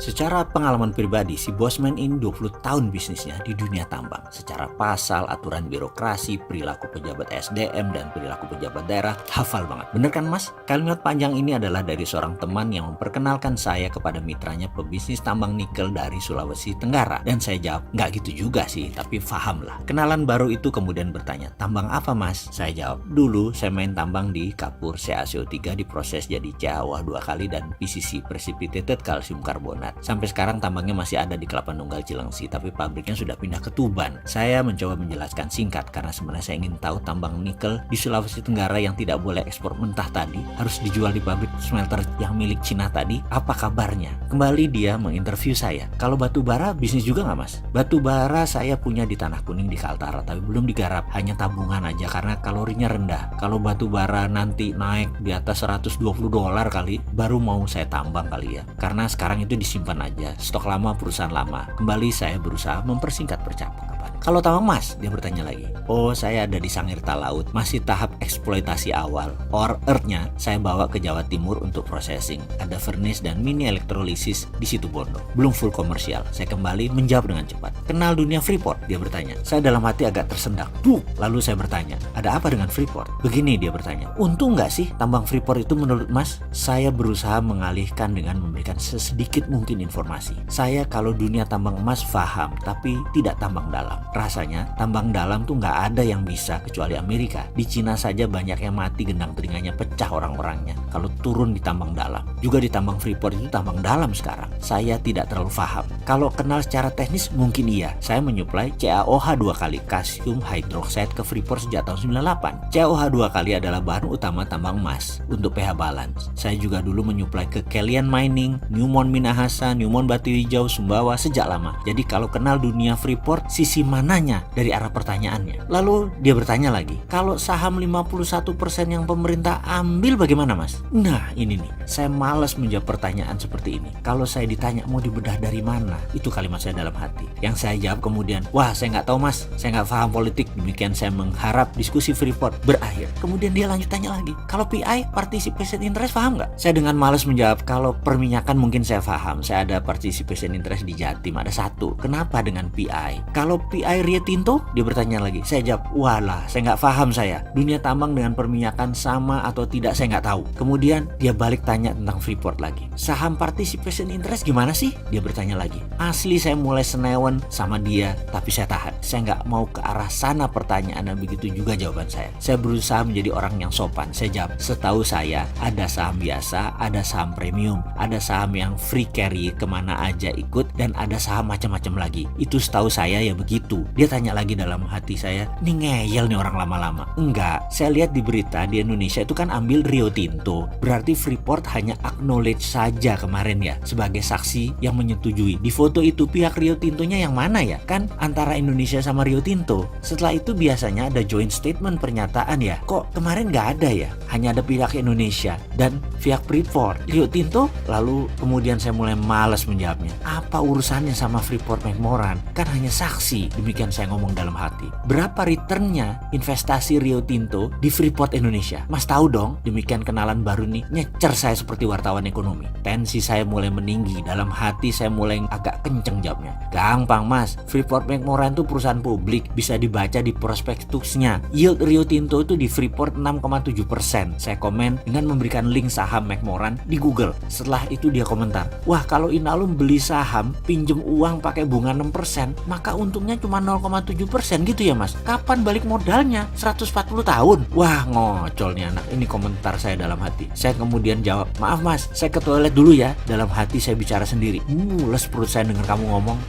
Secara pengalaman pribadi, si Bosman ini 20 tahun bisnisnya di dunia tambang. Secara pasal, aturan birokrasi, perilaku pejabat SDM, dan perilaku pejabat daerah, hafal banget. Bener kan mas? Kalimat panjang ini adalah dari seorang teman yang memperkenalkan saya kepada mitranya pebisnis tambang nikel dari Sulawesi Tenggara. Dan saya jawab, nggak gitu juga sih, tapi paham lah. Kenalan baru itu kemudian bertanya, tambang apa mas? Saya jawab, dulu saya main tambang di kapur CaCO3 diproses jadi CaOH 2 kali dan PCC, Precipitated Calcium Carbonate. Sampai sekarang tambangnya masih ada di Kelapa Nunggal Cilengsi, tapi pabriknya sudah pindah ke Tuban. Saya mencoba menjelaskan singkat karena sebenarnya saya ingin tahu tambang nikel di Sulawesi Tenggara yang tidak boleh ekspor mentah tadi harus dijual di pabrik smelter yang milik Cina tadi, apa kabarnya? Kembali dia menginterview saya. Kalau batu bara bisnis juga nggak mas? Batu bara saya punya di Tanah Kuning di Kaltara, tapi belum digarap, hanya tabungan aja karena kalorinya rendah. Kalau batu bara nanti naik di atas $120 kali, baru mau saya tambang kali ya. Karena sekarang itu disimpan aja, stok lama perusahaan lama. Kembali saya berusaha mempersingkat percakapan. Kalau tambang emas, dia bertanya lagi. Oh, saya ada di Sangirta Laut, masih tahap eksploitasi awal. Ore earth-nya saya bawa ke Jawa Timur untuk processing. Ada furnace dan mini elektrolisis di situ Bondo. Belum full komersial. Saya kembali menjawab dengan cepat. Kenal dunia Freeport? Dia bertanya. Saya dalam hati agak tersendak. Lalu saya bertanya, ada apa dengan Freeport? Begini dia bertanya. Untung nggak sih tambang Freeport itu menurut mas? Saya berusaha mengalihkan dengan memberikan sesedikit mungkin informasi. Saya kalau dunia tambang emas paham, tapi tidak tambang dalam. Rasanya tambang dalam tuh nggak ada yang bisa kecuali Amerika. Di Cina saja banyak yang mati gendang telinganya pecah orang-orangnya kalau turun di tambang dalam. Juga di tambang Freeport itu tambang dalam sekarang. Saya tidak terlalu paham. Kalau kenal secara teknis mungkin iya. Saya menyuplai CaOH 2 kali calcium hydroxide ke Freeport sejak tahun 98. CaOH 2 kali adalah bahan utama tambang emas untuk pH balance. Saya juga dulu menyuplai ke Kelian Mining, Newmont Minahasa, Newmont Batu Hijau, Sumbawa sejak lama. Jadi kalau kenal dunia Freeport, sisi mananya dari arah pertanyaannya. Lalu dia bertanya lagi, kalau saham 51% yang pemerintah ambil bagaimana mas? Nah ini nih, saya malas menjawab pertanyaan seperti ini. Kalau saya ditanya mau dibedah dari mana, itu kalimat saya dalam hati. Yang saya jawab kemudian, wah saya nggak tahu mas, saya nggak paham politik. Demikian saya mengharap diskusi Freeport berakhir. Kemudian dia lanjut tanya lagi, kalau PI participation interest paham nggak? Saya dengan malas menjawab, kalau perminyakan mungkin saya paham. Saya ada participation interest di Jatim, ada satu. Kenapa dengan PI? Kalau PI Rio Tinto? Dia bertanya lagi. Saya jawab, walah saya nggak paham saya. Dunia tambang dengan perminyakan sama atau tidak saya nggak tahu. Kemudian dia balik tanya tentang Freeport lagi. Saham participation interest gimana sih? Dia bertanya lagi. Asli saya mulai senewan sama dia, tapi saya tahan. Saya nggak mau ke arah sana pertanyaan dan begitu juga jawaban saya. Saya berusaha menjadi orang yang sopan. Saya jawab, setahu saya ada saham biasa, ada saham premium, ada saham yang free carry kemana aja ikut, dan ada saham macam-macam lagi. Itu setahu saya ya begitu. Dia tanya lagi dalam hati saya, nih ngeyel nih orang lama-lama. Enggak, saya lihat di berita di Indonesia itu kan ambil Rio Tinto. Berarti Freeport hanya acknowledge saja kemarin ya, sebagai saksi yang menyetujui. Di foto itu pihak Rio Tintonya yang mana ya? Kan antara Indonesia sama Rio Tinto. Setelah itu biasanya ada joint statement pernyataan ya. Kok kemarin nggak ada ya? Hanya ada pihak Indonesia dan pihak Freeport. Rio Tinto? Lalu kemudian saya mulai malas menjawabnya. Apa urusannya sama Freeport McMoran? Kan hanya saksi. Demikian saya ngomong dalam hati. Berapa returnnya investasi Rio Tinto di Freeport Indonesia? Mas tahu dong? Demikian kenalan baru nih, nyecer saya seperti wartawan ekonomi. Tensi saya mulai meninggi. Dalam hati saya mulai agak kenceng jawabnya. Gampang mas, Freeport McMoran itu perusahaan publik, bisa dibaca di prospektusnya. Yield Rio Tinto itu di Freeport 6,7%. Saya komen dengan memberikan link saham McMoran di Google. Setelah itu dia komentar, wah kalau Inalum beli saham pinjem uang pakai bunga 6%, maka untungnya cuma 0,7% gitu ya mas. Kapan balik modalnya? 140 tahun? Wah ngocol nih anak. Ini komentar saya dalam hati. Saya kemudian jawab, maaf mas, saya ke toilet dulu ya. Dalam hati saya bicara sendiri, mules perut saya dengar kamu ngomong.